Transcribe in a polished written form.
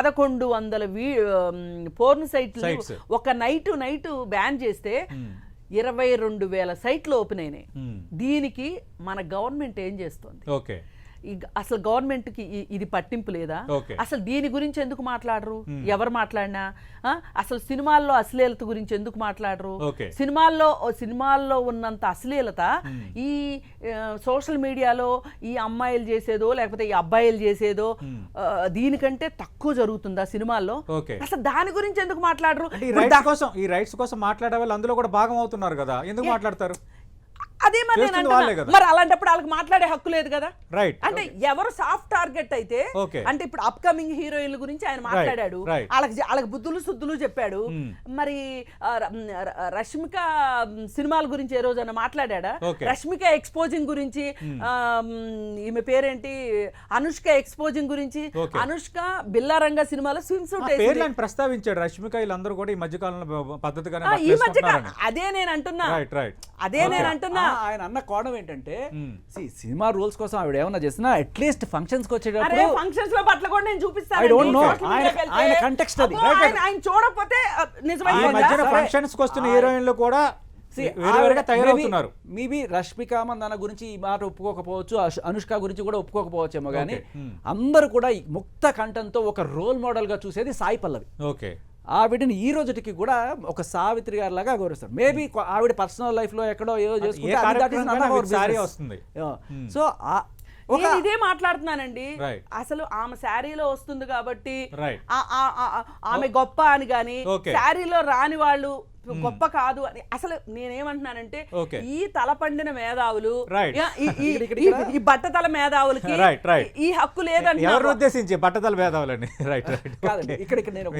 1100 porn సైట్లు ఒక night ban చేస్తే 22,000 సైట్లు ఓపెన్ అయినాయి. దీనికి మన గవర్నమెంట్ ఏం చేస్తుంది? అసలు గవర్నమెంట్ కి ఇది పట్టింపు లేదా? అసలు దీని గురించి ఎందుకు మాట్లాడరు? ఎవరు మాట్లాడినా అసలు సినిమాల్లో అశ్లీలత గురించి ఎందుకు మాట్లాడరు? సినిమాల్లో ఉన్నంత అశ్లీలత ఈ సోషల్ మీడియాలో ఈ అమ్మాయిలు చేసేదో లేకపోతే ఈ అబ్బాయిలు చేసేదో దీనికంటే తక్కువ జరుగుతుందా సినిమాల్లో? అసలు దాని గురించి ఎందుకు మాట్లాడరు? ఈ రైట్స్ కోసం మాట్లాడే వాళ్ళు అందులో కూడా భాగం అవుతున్నారు కదా, ఎందుకు మాట్లాడతారు? అదే మరి అలాంటప్పుడు వాళ్ళకి మాట్లాడే హక్కు లేదు కదా. అంటే ఎవరు సాఫ్ట్ టార్గెట్ అయితే, అంటే ఇప్పుడు అప్కమింగ్ హీరోయిన్ల గురించి ఆయన మాట్లాడాడు, వాళ్ళకి బుద్ధులు సుద్దులు చెప్పాడు. మరి రష్మిక సినిమాల గురించి ఏ రోజైనా మాట్లాడా? రష్మిక ఎక్స్పోజింగ్ గురించి, ఈమె పేరేంటి అనుష్క ఎక్స్పోజింగ్ గురించి, అనుష్క బిల్లారంగ సినిమాలో స్విమ్ సూట్ ప్రస్తావించాడు. రష్మిక వీళ్ళందరూ కూడా ఈ మధ్య కాలంలో పద్ధతిగా ఈ మధ్య అదే నేను అంటున్నా. ఆయన అన్న కోణం ఏంటంటే సినిమా రూల్స్ కోసం ఆవిడ ఏమన్నా చేసినా అట్లీస్ట్ ఫంక్షన్స్ కి వచ్చేటప్పుడు ఫంక్షన్స్ లో బట్టలు కూడా నేను చూపిస్తాను. ఐ డోంట్ నో ఆయన కంటెక్స్ట్ అది. ఆయన చూడకపోతే నిజమైన ఫంక్షన్స్ కి వస్తున్న హీరోయిన్లు కూడా తయారవుతున్నారు. మేబీ రష్మిక మందన గురించి ఈ మాట ఒప్పుకోకపోవచ్చు, అనుష్క గురించి కూడా ఒప్పుకోకపోవచ్చేమో కానీ అందరూ కూడా ముక్త కంఠంతో ఒక రోల్ మోడల్ గా చూసేది సాయి పల్లవి. ఆవిడని ఈ రోజుకి కూడా ఒక సావిత్రి గారి లాగా గౌరవిస్తారు. మేబీ ఆవిడ పర్సనల్ లైఫ్ లో ఎక్కడో ఏదో చేసుకుంటే. సో ఇదే మాట్లాడుతున్నానండి. అసలు ఆమె శారీలో వస్తుంది కాబట్టి ఆమె గొప్ప అని గాని, శారీలో రాని వాళ్ళు గొప్ప కాదు అని అసలు నేనేమంటున్నానంటే, ఈ తలపండిన మేధావులు, ఈ బట్టతల మేధావులకి ఈ హక్కు లేదంటే ఎవరు ఉద్దేశించి బట్టతల మేధావులని. కాదండి, ఇక్కడ నేను